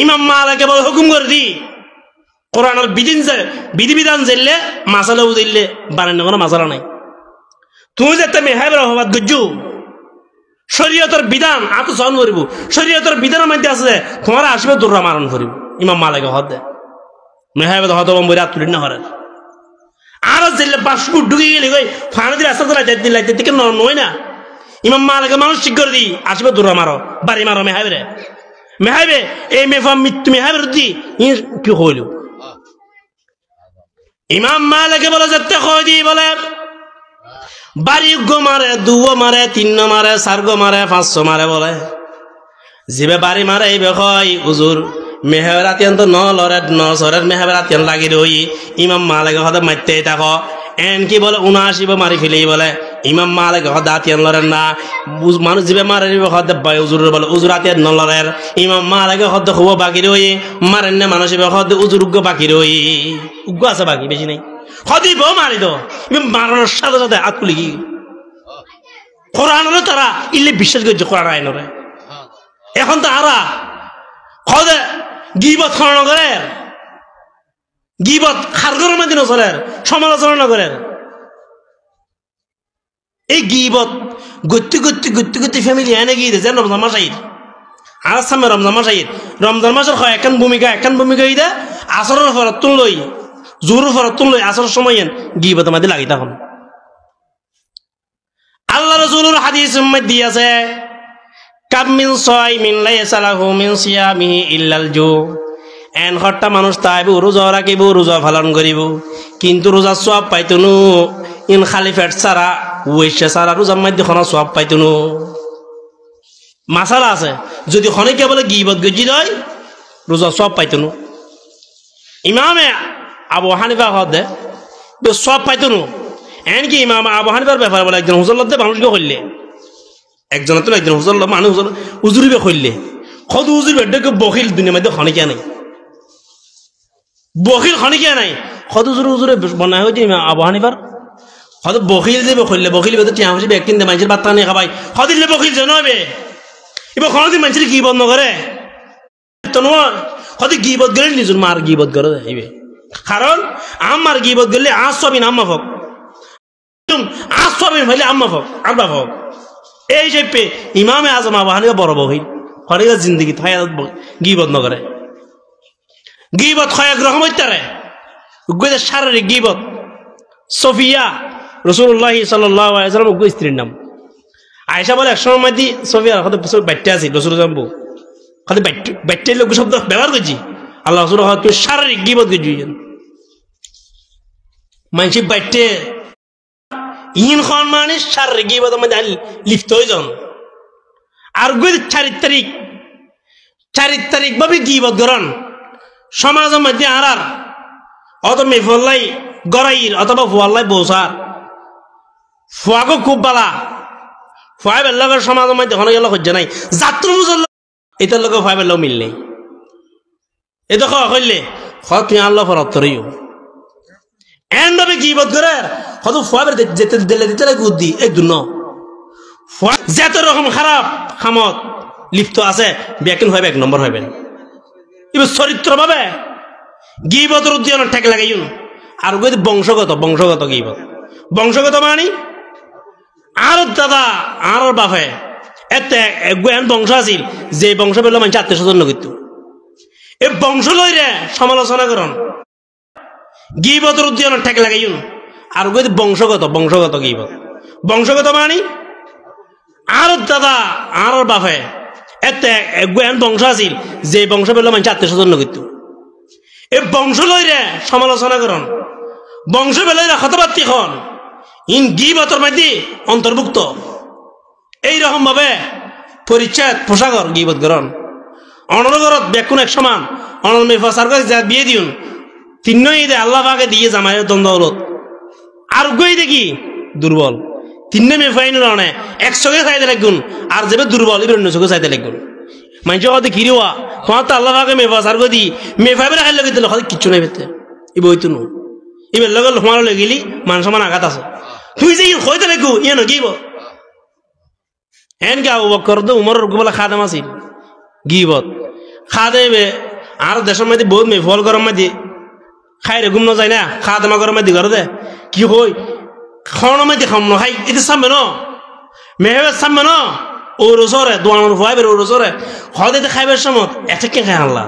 ইমাম মালিক বলে হুকুম করে দি কোরআনের বিধিবিধান জানলে মাসালা বুঝিলে বানানো কোনো মাসালা নাই তুমি যে তুমি মেহাবের অপবাদ গজ্জু শরীয়তের বিধান আত সহন করিব শরীয়তের বিধানের মধ্যে আছে তোমার আসবে দৌড়া মারণ করিব ইমাম মালিক হদ দে মেহাবেদ হত বম্বই রাত তুলি না করে আর জানলে 5 ফুট ঢুকে গেলে গই ফানা দিয়ে রাস্তা যাইতে লাইতে থেকে নয় না ইমাম মালিক মানুষ ঠিক করে দি আসবে দৌড়া মারো বাড়ি মারো মেহাবে মেহাবে এই মেফাম মৃত্যু মেহাবের দি কি হইল ইমাম মালিক বলে যেতে কই দি বলে বাড়ি গো মারে 2 মারে 3 মারে 4 মারে 500 মারে বলে জিবে বাড়ি মারে এই বেখই হুজুর মেহাবের আতিয়ান তো 9 লরের 9 সরের মেহাবের আতিয়ান লাগি রই ইমাম মালিক হদা মারতে থাকো এন কি বলে 79 মারি ফেলেই বলে ইমাম মালিক হদা আতিয়ান লরের না মানুষ জিবে মারে হদা বাই হুজুর বলে হুজুর আতিয়ান 9 লরের ইমাম মালিক হদা খুব বাকি রই মারেন না মানুষ হদা হুজুর উগ্গ বাকি রই উগ্গ আছে বাকি বেশি নাই হদি বউ মারি দো ইমাম মারানোর সাথে সাথে হাত খুলি কি কোরআনরে তারা ইলে বিশ্বাস করছে কোরআন আইনরে এখন তো আরা হদে গিবত খনন করে গিবত খারগরের মধ্যে নচলে সমালোচনা করে এই গিবত গতি ফ্যামিলি এনে গিয়ে যে রমজান মাস আইর আর সামনে রমজান মাস আইর রমজান মাসের হয় একান ভূমিকা ইদা আসরের ফরত তুল লই জোর ফরত তুল লই আসরের সময় গিবত মধ্যে লাগি তখন আল্লাহ রাসূলের হাদিস মধ্যে আছে কাম মিন সাইমিন লাইসা লাহু মিন সিয়ামিহি ইল্লাল জু এন হট্টা মানুষ তাইব রোজা রাখিব রোজা পালন করিব কিন্তু রোজা সওয়াব পাইতনু ইন খালি পেট সারা ওইসা সারা রোজার মধ্যে কোনো সওয়াব পাইতনু মাসালা আছে যদি খনিকে বলে গিবত গজি দয় রোজা সওয়াব পাইতনু ইমামে আবু হানিফা হদে সওয়াব পাইতনু এন কি ইমাম আবু হানিফার ব্যাপার বলে একজন হুজুর লদ্দে মানুষকে কইলে একজন তো একজন হুজুর মানুষ হুজুরিবে কইলে খদ হুজুর বেডকে বখিল দুনিয়ার মধ্যে খনিকে নাই বখিল খনিকে নাই খদ হুজুরে বনায় হইছে আবু হানিফার খদ বখিল যাবে কইলে বখিল বেতে টিয়া হইছে একদিন দে মানুষের বাত্তা নিয়ে খাবাই খদিলে বখিল যে নবে এবার খনদিন মানুষের কি বন্ধ করে তো নয় খদি গিবত গেলে নিজের মার গিবত করে হইবে কারণ আমার গিবত গেলে আসবিন আম্মা ফক আসবিন হইলে আম্মা ফক আব্বা ফক এই যে পে ইমামে আজম আবু হানিফা বড় বহিল হরিগা জিন্দগি থায়াত গিবত ন করে গিবত কয়েক রকম হইতারে গইতে শারীরিক গিবত সফিয়া রাসূলুল্লাহ সাল্লাল্লাহু আলাইহি ওয়াসাল্লাম গো স্ত্রীর নাম আয়েশা বলে একসময় মধ্যে সফিয়ার হাতে বাইটে আছে রাসূল জানবো খালি বাইটে লোক শব্দ ব্যবহার করছি আল্লাহ রাসূল হয়তো শারীরিক গিবত গজিয়েন মানসি বাইটে ইন খন মানে শারীরিক গিবত মধ্যে লিপ্ত হয়ে যান আর গই চারিত্রিক ভাবে গিবত করেন সমাজের মধ্যে আর অত মেফল্লাই গড়াইর অথবা ফুয়াল্লাই বৌসার ফুয়াগো খুব বালা ফুয়া বেল্লাগের সমাজের মধ্যে কোনো গেল হজ্জা নাই যাত্র বুঝল এটার লোক ফুয়া বেল্লাও মিল নেই এটা খাওয়া করলে তুই আল্লাহ ফরত্তরইও এন ভাবে গিবত করে হয়তো ফুয়া যেতে দিলে দিতে লাগে উদ্দি এই দুন ফুয়া যেত রকম খারাপ খামত লিপ্ত আছে ব্যাকিন হইবে এক নম্বর হইবেন এবার চরিত্র ভাবে গিবতের উদ্যানের ঠেক লাগাইন আর বংশগত গিবত বংশগত মানে আর দাদা আর বাপে এতে এন বংশ আছিল যে বংশ পেল মানুষ আত্মীয় স্বজন নগিত এই বংশ লইরে সমালোচনা করন গিবতের উদ্যানের ঠেক লাগাইন আর বংশগত গিবত বংশগত মানে আর দাদা আর বাপে এতে এন বংশ আছিল যে বংশ পেল মানুষ আত্মীয় স্বজন নগিত এই বংশ লইরে সমালোচনা করন বংশ বেলইরা কথাবার্তি খন ইন গিবতের মধ্যে অন্তর্ভুক্ত এইরকম ভাবে পরিচ্ছেদ পোশাকর গিবত করন অনরগরত বেকুন এক সমান অনল মে ফসার করে যা বিয়ে দিউন তিনই দে আল্লাহ পাকে দিয়ে জামাইয়ের দ্বন্দ্বলত আর গই দেখি দুর্বল তিননে মে ফাইন রনে এক চোখে চাইতে লাগুন আর যাবে দুর্বল এবার অন্য চোখে চাইতে লাগুন মানুষ হতে কিরিওয়া তোমার তো আল্লাহ পাকে মে ফসার করে দি মে ফাইবে খাই লগে দিল হয়তো কিচ্ছু নাই পেতে ই বইতো নো এবার লগে তোমার লগে গেলি মান সমান আঘাত আছে তুই যে হইতে লাগু ইয়ে নগিব হেন গা বকর তো উমর বলে খাদেম আছিল গিবত খাদেবে আর দেশের মধ্যে বহুত মে ফল গরম মধ্যে খাই রে ঘুম ন যায় না খাদেমা গরম মধ্যে ঘর দে কি হই খাওয়ানোর মধ্যে খাম ন খাই এটা সামবে ন মেহবে সামবে ন ওর ওসরে দোয়ানোর ভাইবের ওর ওসরে হদে খাইবার সময় একটা কে খাই আনলা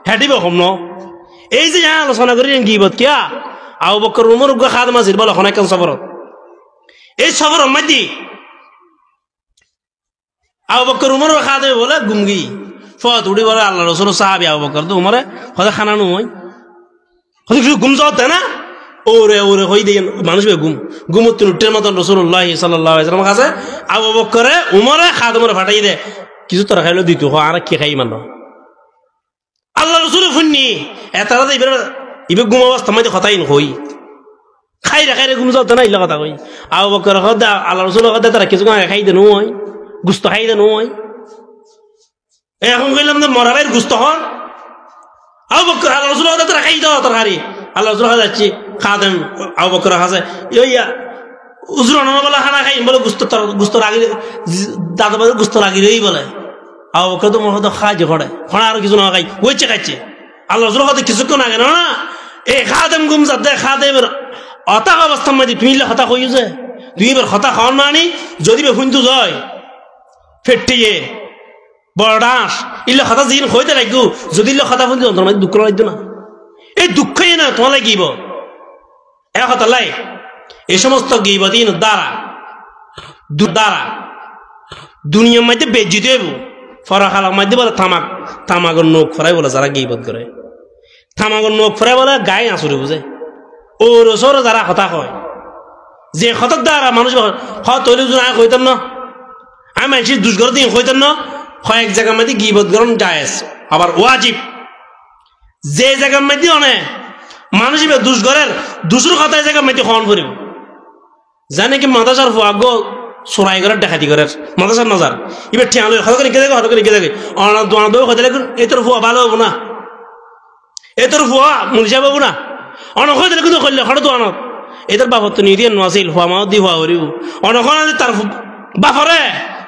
হ্যাটিবে হম ন এই যে আলোচনা করি গিবত কিয়া আবু বকর উমর খাদেম আছিল বলে অনেক সফরত এই সফরের মধ্যে আবু বকর উমর খাদেমে বলে গুমগি ফত উড়ি বলে আল্লাহ রসুল সাহাবি আবু বকর তো উমরে হদে খানা নয় হদে কিছু গুম যাওয়া তাই না ওরে হই দিয়ে মানুষ গুমত উঠের মতন রসুল্লাহ সাল্লাল্লাহু আলাইহি ওয়াসাল্লাম কাছে আবু বকরে উমরে খাদেমরে ফাটাই দে কিছু তোরা খাইলো দিত আর কি খাই মান আল্লাহ রসুল শুননি এতারা ইবে গুম অবস্থা মাঝে কথাই হই খাই রে গুম যাওয়া না ইলা কথা কই আবু বকর হদা আল্লাহ রসুল হদা তারা কিছু খাই দে নয় গুস্ত খাই দে নয় এখন কইলাম যে মরাবের গুস্ত হন আবু বকর আল্লাহ রসুল হদা তারা খাই দাও তরকারি আল্লাহ রসুল হদা যাচ্ছি খাদেম আবু বকর হাসে ইয়া উজুর অনবলা খানা খাই বলে গুস্ত লাগি দাদা বাদের গুস্ত লাগি রই বলে আবু বকর তো মোর হদা খাইছে খড়ে খড়া আর কিছু না খাই ওইছে খাইছে আল্লাহ রসুল হদা কিছুক্ষণ আগে না এই খাদেম গুম যাতে খাদেমের অতাক অবস্থার মধ্যে তুমি হতা হই যে তুই এবার হতা খাওয়ান মানি যদি বে শুনতু যায় ফেটিয়ে বড় ডাঁস ইলে হতা যিন হইতে লাগু যদি হতা শুনতে অন্তর মধ্যে দুঃখ লাগতো না এই দুঃখই না তোমার লাগিব এক হতা লাই এই সমস্ত গিবতিন দ্বারা দুনিয়ার মধ্যে বেজ্জিত হইব ফরাখালার মধ্যে বলে তামাগর নখ ফরাই বলে যারা গিবত করে তামাগর নখ ফরাই বলে গায়ে আঁচুরে বুঝে ওর ওসর যারা হতা হয় যে হতার দ্বারা মানুষ তৈরি হইতাম না আমি মানুষের দুষ্কর দিন হইতাম না হয় এক জায়গার মধ্যে গিবত গরম জায়েজ আবার ওয়াজিব যে জায়গার মধ্যে অনেক মানুষ দুষ্করের দুসর কথা জায়গার মধ্যে হন করিব জানে কি মাদাসার আগ চোরাই ঘরের ডাকাতি ঘরের মাদাসার নজার এবার ঠিয়া লই হতকে লিখে থাকে অনাথ দোয়া দোয়া হতে লাগুন এতর ফুয়া ভালো হবো না এতর ফুয়া মুলসা পাবো না অনখ হতে কিন্তু করলে হঠাৎ অনাথ এটার বাপর তো নিয়ে নাছিল ফুয়া মাও দি ফুয়া করিব অনখন তার বাপরে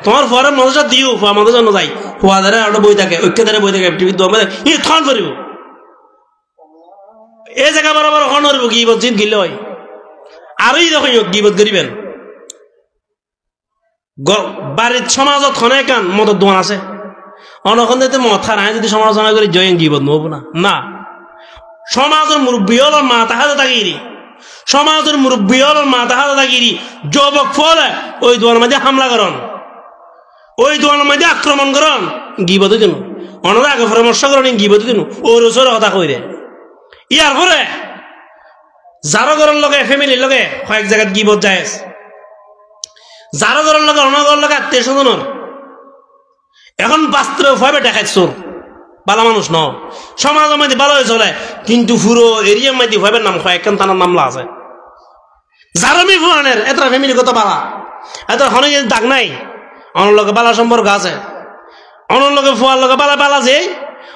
তোমার ফুয়ারে মজাটা দিও ফুয়া মজা নযায় ফুয়া দ্বারা আরো বই থাকে ঐক্য দ্বারা বই থাকে টিভি দোয়া ই থন করিব এই জায়গা বরাবর হন করিব গিবত জিন গিলে হয় আরই দেখো গিবত করিবেন বাড়ির সমাজত খনে কান মদত দোয়ান আছে অনখন দিতে মথা নাই যদি সমালোচনা করে জয়েন গিবত নহব না সমাজের মুরব্বী হল মাথা হাতে তাকিয়ে সমাজের মুরব্বী হল মাথা হাতে তাকিয়ে যুবক ফলে ওই দোয়ার মাঝে হামলা করন ওই দোয়ার মাঝে আক্রমণ করন গিবতে দিন অনরা আগে পরামর্শ করেন গিবতে দিন ওর ওসরে কথা কই রে ইয়ার পরে যারো ঘরের লগে ফ্যামিলির লগে কয়েক জায়গায় গিবত যায় যারো ঘরের লগে অনগর লগে আত্মীয় স্বজনের এখন বাস্তবে ভাবে দেখায় চোর বালা মানুষ ন সমাজের মধ্যে ভালো হয়ে চলে কিন্তু পুরো এরিয়ার মধ্যে ভাবে নাম হয় একখান তার নামলা আছে জারমি ফুয়ানের এত ফ্যামিলি কত বালা এত হনে দাগ নাই অনর লগে বালা সম্পর্ক আছে অনর লগে ফুয়ার লগে বালা বালা যে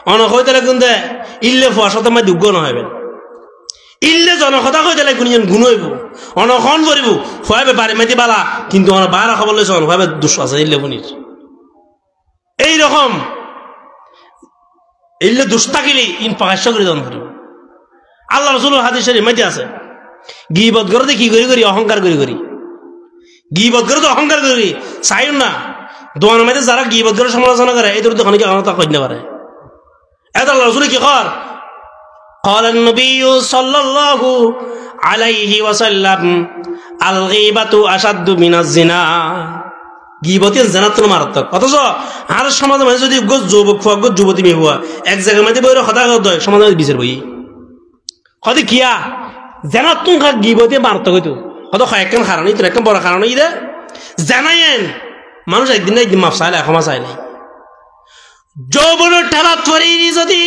অনক হইতে কিন্তু ইল্লে ফুয়ার সাথে মধ্যে উগ্র নহবেন ইল্লে জনকথা কইতে কোনজন গুণ হইব অনখন করিব ফুয়াবে বাড়ি মাতি বালা কিন্তু অন বারা খবর লইছে অনভাবে দুঃখ আছে ইল্লে বনির এইরকম এইলে দোষ থাকিলে ইন প্রকাশ্য করে দান করিব আল্লাহ রাসূলের হাদিস শরীফ মধ্যে আছে গীবত করতে কি করি অহংকার করি গীবত করে তো অহংকার করি চাইও না দোয়ার মধ্যে যারা গীবত করে সমালোচনা করে এদের দোকানে কি অহংকার করতে পারে এত আল্লাহ রাসূল কি কর قال النبي صلى الله عليه وسلم الغيبة أشد من الزنا গীবতের জিনা তো মারাত্মক অথচ আর সমাজে মাঝে যদি যুবক যুবতী মেয়ে হওয়া এক জায়গার মধ্যে বইরে কথা কথা হয় সমাজে বিচার বই কদি কিয়া জিনা তুম খা গীবতে মারাত্মক হইতো কত কয়েকখান কারণই তো একটা বড় কারণ ইদে জানায়েন মানুষ একদিন না একদিন মাফ চাইলে ক্ষমা চাইলে যৌবনের ঠেলা ধরে যদি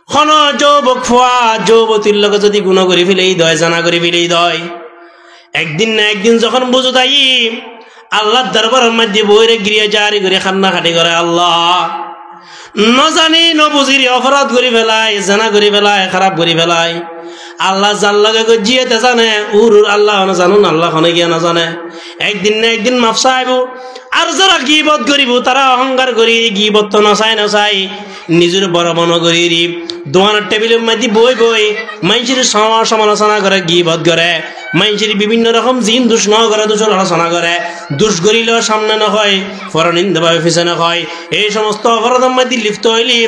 কোন যুবক ফুয়া যুবতীর লোক যদি গুণ করে ফেলেই দয় জানা করে ফেলেই দয় একদিন না একদিন যখন বুঝো তাই আল্লাহ দরবারের মধ্যে বইরে গিয়ে জারি করে খান্না খাটি করে আল্লাহ নজানি নবুঝির অপরাধ করে ফেলায় জানা করে ফেলায় খারাপ করে ফেলায় আল্লাহ জাল্লাকে গজিয়েতে জানে উরুর আল্লাহ জানুন আল্লাহ খনে গিয়ে না জানে একদিন না একদিন মাফ চাইব আর যারা গীবত করিব তারা অহংকার করি গীবত তো নচাই নিজের বড় মন করি দোকানের টেবিলের মধ্যে বই মানুষের সমালোচনা করে গীবত করে মানুষের বিভিন্ন রকম জিন দুষ ন করে দুষ আলোচনা করে দুষ করিলেও সামনে না হয় পরনিন্দা ভাবে পিছনে হয় এই সমস্ত অপরাধের মধ্যে লিপ্ত হইলি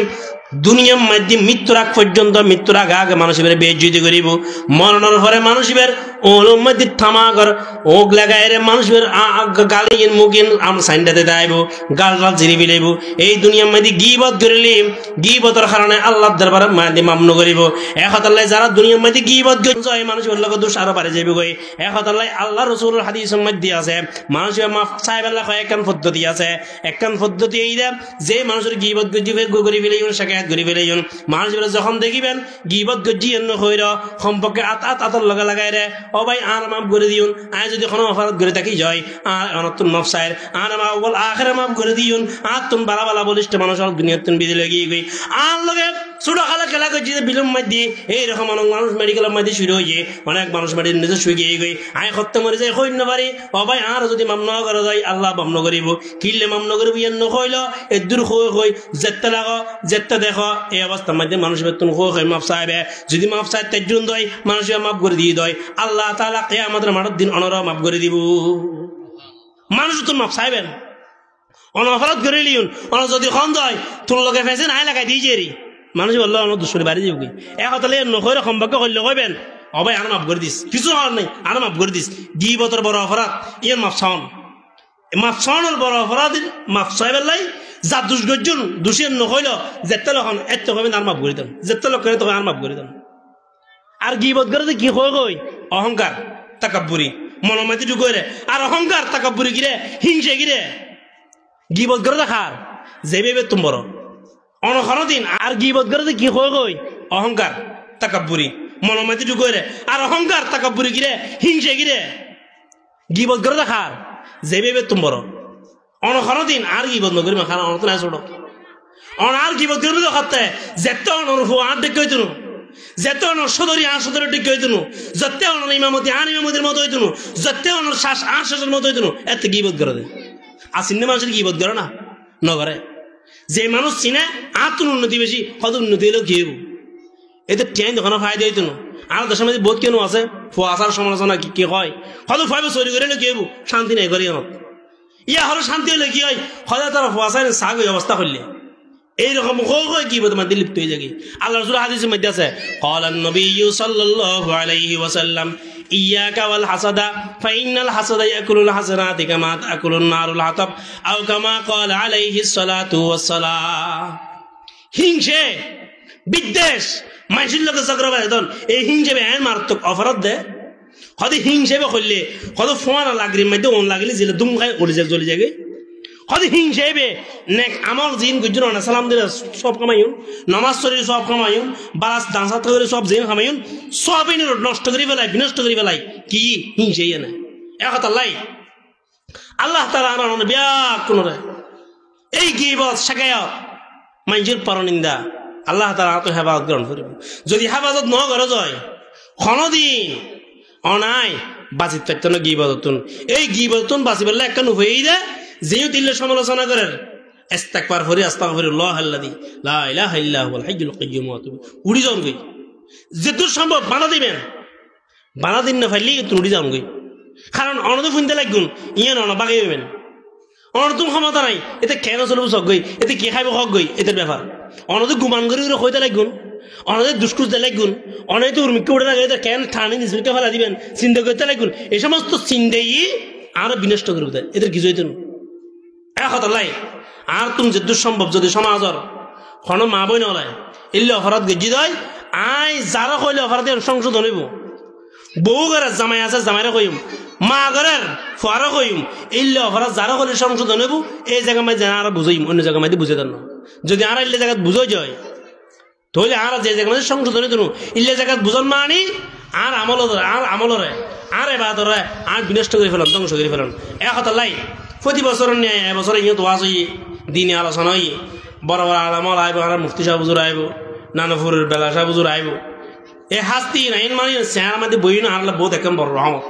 দুনিয়ার মধ্যে মৃত্যুর আগ পর্যন্ত মৃত্যুর আগে মানুষের বেজ্জতি করিব মরণের পরে মানুষের ওর মধ্যে থামা কর ওক লাগাই রে মানুষের গালি মুখিন আম সাইন্ডাতে দেব গাল জিরি ফেলাইব এই দুনিয়ার মধ্যে গীবত করিলি গীবতের কারণে আল্লাহ দরবারে মধ্যে মামন করিব একতাল্লাই যারা দুনিয়ার মধ্যে গীবত করে মানুষের লোক দোষ আরো বাড়ে যাবে গই একতাল্লাই আল্লাহ রসুলের হাদিসের মধ্যে আছে মানুষের মাফ চাইবেলা হয় একখান পদ্ধতি আছে একখান পদ্ধতি এই যে মানুষের গীবত করে ফেলে শেখায়ত করে ফেলে মানুষের যখন দেখিবেন গীবত গজিয়ে হইর সম্পর্কে আতর লগা লাগাই রে ও ভাই আর মাফ করে দিউন আয় যদি কোনো অপরাধ করে থাকি যায় আর অনতুন মাফ চাই আর বল আখেরে মাফ করে দিউন আর তুম বালা বালা বলিস মানুষ দুনিয়ার তুন বিধি লাগিয়ে গই আর লগে ছোট খালা খেলা করছি বিলম মধ্যে এইরকম অনেক মানুষ মেডিকেলের মধ্যে শুরু হয়ে অনেক মানুষ মেডিকেল নিজে শুয়ে গিয়ে গই আয় সত্য মরে যায় হইন না পারি ও ভাই আর যদি মামন করা যায় আল্লাহ মামন করিব কিনলে মামন করিব ইয়ান নকইল এ দূর হই যেতে লাগো যেতে দেখো এই অবস্থার মধ্যে মানুষ বেতন হই মাফ চাইবে যদি মাফ চাই তার জন্য দয় মানুষের মাফ করে দিয়ে দেয় আল্লাহ তাআলা কিয়ামতের মাঠের দিন অনরা মাফ করে দিব মানুষ তো মাফ চাইবেন অনফরাত করে লিউন অন যদি খন যায় তোর লগে ফেসে নাই লাগাই দিয়ে যেরি মানুষ বললো অন দুশ্মনী বাড়ি যাবি একতালে নকইরে সম্পর্ক করলে কইবেন ও ভাই আর মাফ করে দিস কিছু হওয়ার নেই আর মাফ করে দিস গীবতের বড় অপরাধ ইয়ে মাফ চাওয়ানোর বড় অপরাধ মাফ চাইবেন লাই যা দুষ গর্জন দুষের নকইল যেতে লখন এত কবেন আর মাফ করে দেন যেতে লোক করে তখন আর মাফ করে দেন আর গীবত করে কি কই অহংকার তাকাব্বুরি মনোমাতি ঢুকরে আর অহংকার তাকাব্বুরি গিরে হিংসে গিরে গীবত করে দেখার যেভাবে তুম বড় অনখনো দিন আর গীবত করে কি কই অহংকার তাকাব্বুরি মনোমাতি ঢুকরে আর অহংকার তাকাব্বুরি গিরে হিংসে গিরে গীবত করে দেখার যেভাবে তুম বড় অনখনো দিন আর গীবত নকরি মাখানা অনত নাই ছোট অন আর গীবত করবে দেখাতে যেতে অনরফু আর দেখে হইতুন যেতে অনর সদরি আর সদরি দেখে হইতুন যেতে অনর ইমামতি আর ইমামতির মতো হইতুন যেতে অনর শ্বাস আর শ্বাসের মতো হইতুন এত গীবত করে দেয় আসিন মানুষের গীবত করে না নগরে যে মানুষ চিনে আর তোর উন্নতি বেশি কত উন্নতি হলেও কি হইব এতে ট্রেন দোকানে ফায়দা হইতো না আর দেশের মধ্যে বহুত কেন আছে ফুয়াশার সমালোচনা কি হয় কত ফাইবে চুরি করে কি হইব শান্তি নাই করি আমার ইয়া হলো শান্তি হলে কি হয় হয়তো তারা ফুয়াশায় সাগ অবস্থা করলে এইরকম কি তোমার লিপ্ত হয়ে যাবে আল্লাহ রাসূল হাদিসের মধ্যে আছে ক্বালান নবিয়্যু সাল্লাল্লাহু আলাইহি ওয়াসাল্লাম ইয়াকা ওয়াল হাসাদা ফাইনাল হাসাদা ইয়াকুলুল হাসানাতি কামা তাকুলুন নারুল হাতাব আও কামা ক্বালা আলাইহিস সালাতু ওয়াস সালাম হিংসে বিদ্বেষ মানুষের লোকে ঝগড়া বাঁধন এই হিংসে বেআইন মারাত্মক অপরাধ দেয় হয়তো হিংসে করলে হয়তো ফোয়ানা লাগরি মধ্যে ওন লাগলে জেলে দুম খায় ওলি যাক জ্বলি যাবে হয়তো হিংসে নেক আমার জিন গুজর সালাম দিলে সব কামাইন নমাজ শরীর সব কামাইন বারাস ডান্সার করে সব জিন কামাইন সব নষ্ট করে ফেলাই বিনষ্ট করে ফেলাই কি হিংসে না একতাল্লাই আল্লাহ তাআলা আমার ব্যাক কোন এই গীবত শাকায়াত মানুষের পরনিন্দা আল্লাহ তাআলা তো হেফাজত গ্রহণ করিব যদি হেফাজত ন করা যায় কোনদিন অনাই বাঁচিত পারত না গীবতন এই গীবতন বাঁচিবার একটা হয়েই দে যেও দিল্লে সমালোচনা করেন ইস্তিগফার করি আস্তাগফিরুল্লাহ আল্লাযী লা ইলাহা ইল্লা হুয়াল হাইয়ুল কাইয়্যুম ওয়া আতুবু উড়ি যান গই যেদূর সম্ভব বানা দিবেন বানা দিন না ফাইলি তুই উড়ি যান গই কারণ অনদ ফুনতে লাগুন ইয়ে নন বাগাই হইবেন অনতুম ক্ষমতা নাই এতে কেন চলব সক গই এতে কি খাইব হক গই এটার ব্যাপার অনদ গুমান করি কইতে লাগুন অনদের দুষ্কুজ দে লাগুন অনেক উর্মিকে উড়ে লাগে এটা কেন ঠানি নিজকে ফেলা দিবেন চিন্তা করতে লাগুন এই সমস্ত চিন্তাই আর বিনষ্ট করে দেয় এদের কিছু হইতেন এক কথা লাই আর তুমি যেদূর সম্ভব যদি সমাজর কোনো মা বই নলায় এলে অপরাধ গেজি দেয় আই যারা কইলে অপরাধ সংশোধন হইব বউ ঘরের জামাই আছে জামাইরা কইম মা ঘরের ফুয়ারা কইম এলে অপরাধ যারা কইলে সংশোধন হইব এই জায়গা মাঝে আর বুঝাইম অন্য জায়গা মাঝে বুঝে দেন না যদি আর এলে জায়গা বুঝাই যায় তাহলে আর যে জায়গা মাঝে সংশোধন হইত ইলে জায়গা বুঝন মানি আর আমলরে আর এবাদরে আর বিনষ্ট করে ফেলাম ধ্বংস করে ফেলাম এক কথা লাই প্রতি বছর নিয়ে এবছর ইয়ে তোয়াজ হই দিনে আলোচনা হই বড় বড় আলামল আইব আর মুফতি সাহেব হুজুর আইব নানাপুরের বেলা সাহেব হুজুর আইব এ হাস্তি নাইন মানে চেহারা মাঝে বই না আর বহুত একদম বড় রহমত